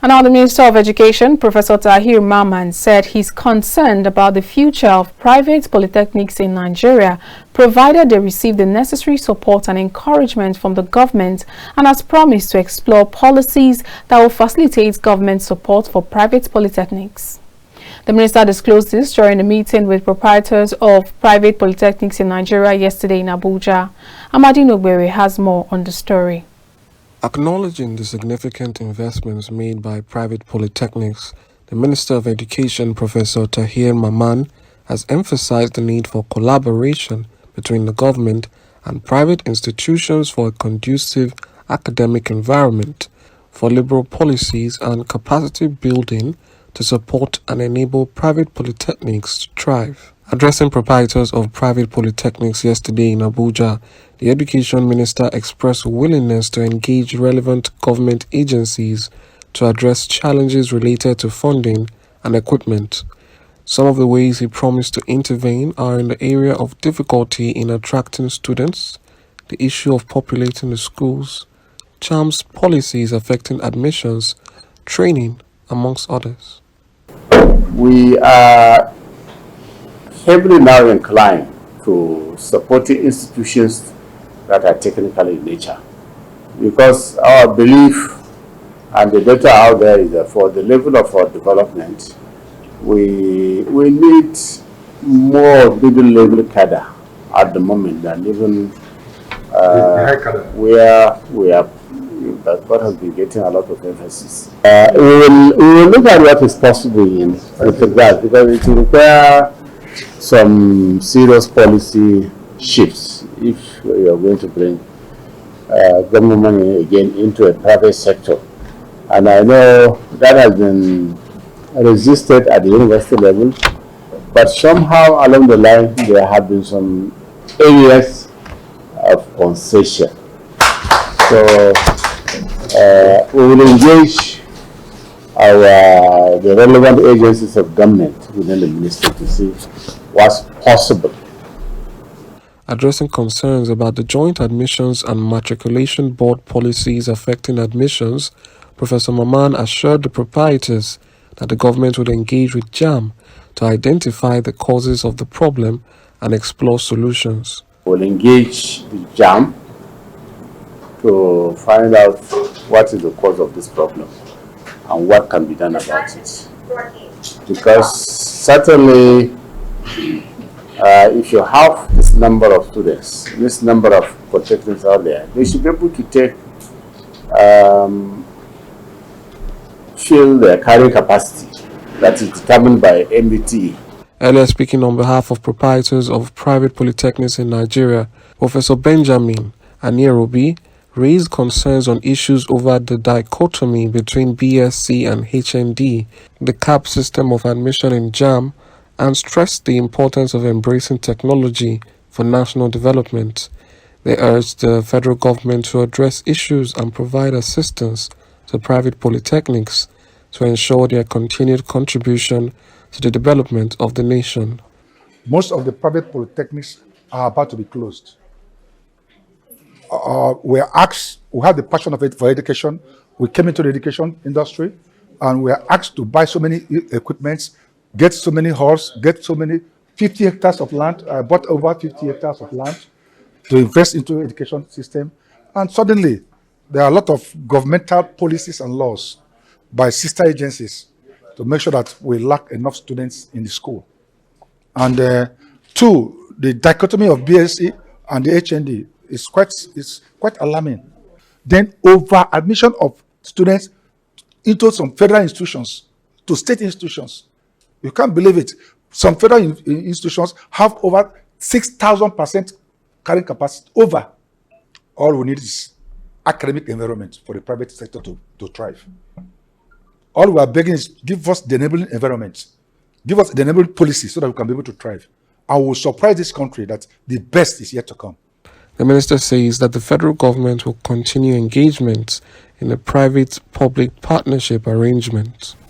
And now the Minister of Education, Professor Tahir Mamman, said he's concerned about the future of private polytechnics in Nigeria, provided they receive the necessary support and encouragement from the government, and has promised to explore policies that will facilitate government support for private polytechnics. The minister disclosed this during a meeting with proprietors of private polytechnics in Nigeria yesterday in Abuja. Amadi Nogbere has more on the story. Acknowledging the significant investments made by private polytechnics, the Minister of Education, Professor Tahir Mamman, has emphasized the need for collaboration between the government and private institutions for a conducive academic environment, for liberal policies and capacity building to support and enable private polytechnics to thrive. Addressing proprietors of private polytechnics yesterday in Abuja, the Education Minister expressed willingness to engage relevant government agencies to address challenges related to funding and equipment. Some of the ways he promised to intervene are in the area of difficulty in attracting students, the issue of populating the schools, JAMB's policies affecting admissions, training, amongst others. We are heavily now inclined to supporting institutions that are technical in nature, because our belief and the data out there is that for the level of our development, we need more middle level cadre at the moment than even where we are. That what has been getting a lot of emphasis. We will look at what is possible in that, because it will require some serious policy shifts if we are going to bring government money again into a private sector. And I know that has been resisted at the university level, but somehow along the line there have been some areas of concession. So we will engage the relevant agencies of government within the ministry to see what's possible. Addressing concerns about the Joint Admissions and Matriculation Board policies affecting admissions, Professor Mamman assured the proprietors that the government would engage with JAMB to identify the causes of the problem and explore solutions. We'll engage with JAMB to find out what is the cause of this problem and what can be done about it. Because certainly, if you have this number of students, this number of polytechnics out there, they should be able to take, fill their carrying capacity that is determined by MDT. Earlier speaking on behalf of proprietors of private polytechnics in Nigeria, Professor Benjamin Anierobi raised concerns on issues over the dichotomy between BSc and HND, the CAP system of admission in JAMB, and stressed the importance of embracing technology for national development. They urged the federal government to address issues and provide assistance to private polytechnics to ensure their continued contribution to the development of the nation. Most of the private polytechnics are about to be closed. We are asked, we have the passion of it for education. We came into the education industry and we are asked to buy so many equipments, get so many halls, get so many 50 hectares of land. I bought over 50 hectares of land to invest into the education system. And suddenly, there are a lot of governmental policies and laws by sister agencies to make sure that we lack enough students in the school. And two, the dichotomy of BSc and the HND is quite alarming. Then over admission of students into some federal institutions, to state institutions. You can't believe it. Some federal institutions have over 6,000% carrying capacity over. All we need is academic environment for the private sector to thrive. All we are begging is give us the enabling environment. Give us the enabling policy so that we can be able to thrive. I will surprise this country that the best is yet to come. The minister says that the federal government will continue engagement in a private-public partnership arrangement.